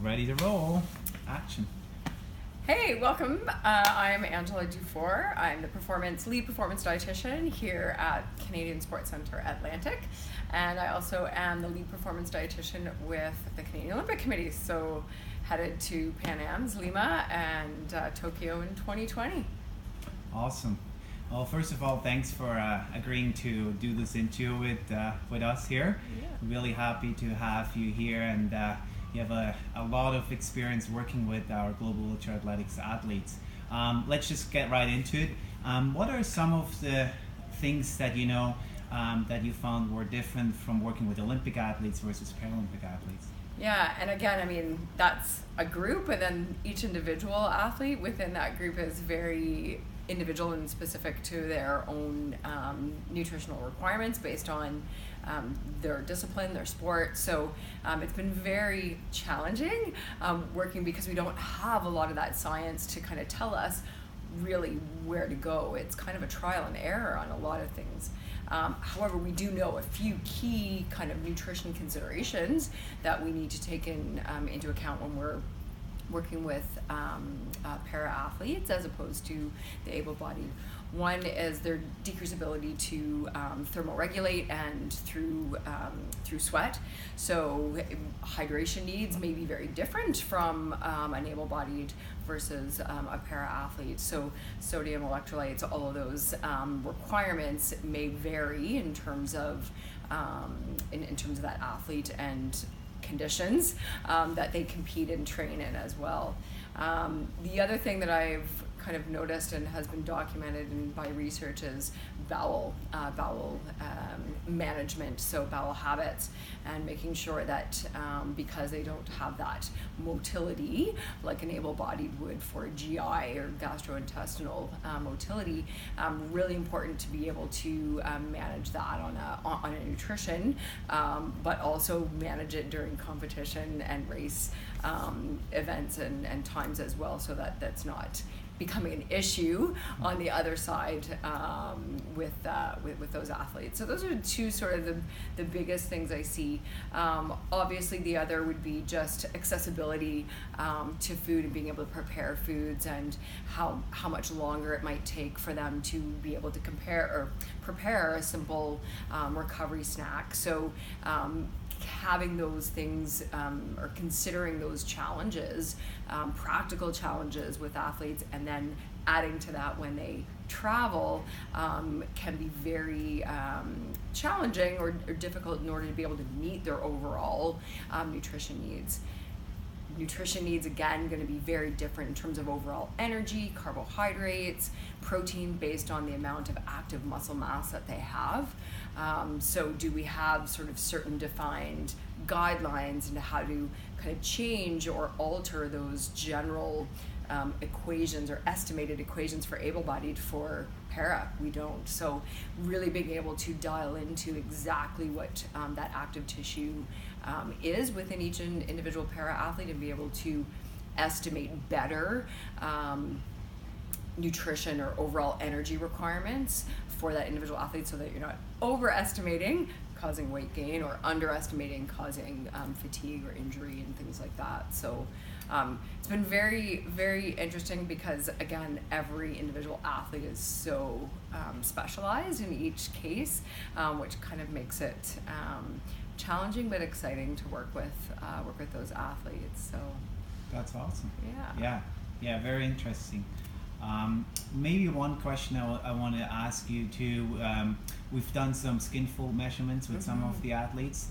ready to roll. Action. Hey, welcome. I'm Angela Dufour. I'm the lead performance dietitian here at Canadian Sports Centre Atlantic, and I also am the lead performance dietitian with the Canadian Olympic Committee. So, headed to Pan Am's Lima and Tokyo in 2020. Awesome. Well, first of all, thanks for agreeing to do this interview with us here. Yeah. Really happy to have you here, and you have a lot of experience working with our global ultra athletics athletes. Let's just get right into it. What are some of the things that you know that you found were different from working with Olympic athletes versus Paralympic athletes? Yeah, and again, I mean, that's a group, and then each individual athlete within that group is very individual and specific to their own nutritional requirements based on their discipline, their sport. So it's been very challenging working because we don't have a lot of that science to kind of tell us really where to go. It's kind of a trial and error on a lot of things. However, we do know a few key kind of nutrition considerations that we need to take into account when we're working with para-athletes as opposed to the able-bodied. One is their decreased ability to thermoregulate and through sweat. So hydration needs may be very different from an able-bodied versus a para-athlete. So sodium, electrolytes, all of those requirements may vary in terms of in terms of that athlete and conditions that they compete and train in as well. The other thing that I've kind of noticed and has been documented by research is bowel management, so bowel habits, and making sure that because they don't have that motility like an able-bodied would for GI or gastrointestinal motility, really important to be able to manage that on a nutrition, but also manage it during competition and race events and times as well, so that that's not becoming an issue on the other side with those athletes. So those are two sort of the biggest things I see. Obviously, the other would be just accessibility to food and being able to prepare foods, and how much longer it might take for them to be able to prepare a simple recovery snack. So having those things or considering those challenges, practical challenges with athletes, and then adding to that when they travel can be very challenging or difficult in order to be able to meet their overall nutrition needs. Nutrition needs, again, going to be very different in terms of overall energy, carbohydrates, protein based on the amount of active muscle mass that they have. So do we have sort of certain defined guidelines into how to kind of change or alter those general equations or estimated equations for able-bodied for para? We don't. So really being able to dial into exactly what that active tissue is within each individual para-athlete and be able to estimate better nutrition or overall energy requirements for that individual athlete, so that you're not overestimating, causing weight gain, or underestimating, causing fatigue or injury and things like that. So it's been very, very interesting because, again, every individual athlete is so specialized in each case, which kind of makes it challenging but exciting to work with those athletes. So That's awesome. Yeah. Yeah, very interesting. Maybe one question I want to ask you too. We've done some skin fold measurements with some of the athletes.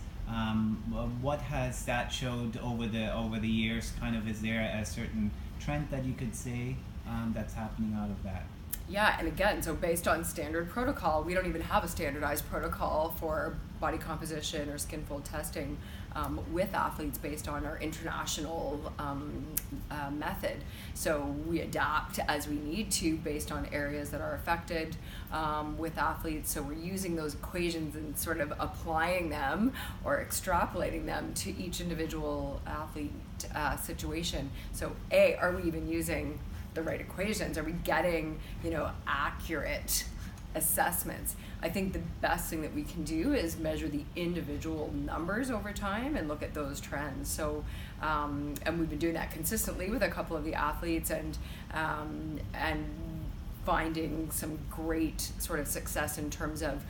What has that showed over the years? Kind of, is there a certain trend that you could say that's happening out of that? Yeah, and again, so based on standard protocol, we don't even have a standardized protocol for body composition or skin fold testing with athletes based on our international method. So we adapt as we need to based on areas that are affected with athletes. So we're using those equations and sort of applying them or extrapolating them to each individual athlete situation. So are we even using the right equations? Are we getting accurate assessments. I think the best thing that we can do is measure the individual numbers over time and look at those trends. So, and we've been doing that consistently with a couple of the athletes, and finding some great sort of success in terms of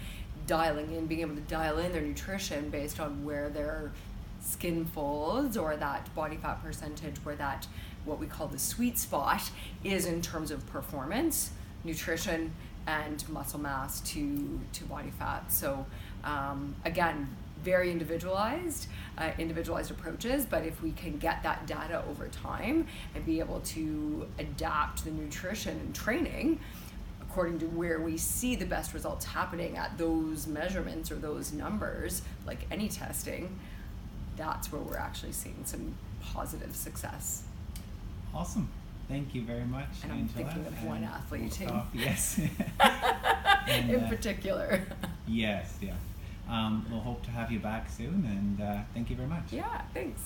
being able to dial in their nutrition based on where their skin folds or that body fat percentage, where that what we call the sweet spot is in terms of performance, nutrition, and muscle mass to body fat. So again, very individualized approaches, but if we can get that data over time and be able to adapt the nutrition and training according to where we see the best results happening at those measurements or those numbers, like any testing, that's where we're actually seeing some positive success. Awesome. Thank you very much, and I'm Angela. thinking of one athlete Yes. in particular. Yes, yeah. We'll hope to have you back soon, and thank you very much. Yeah, thanks.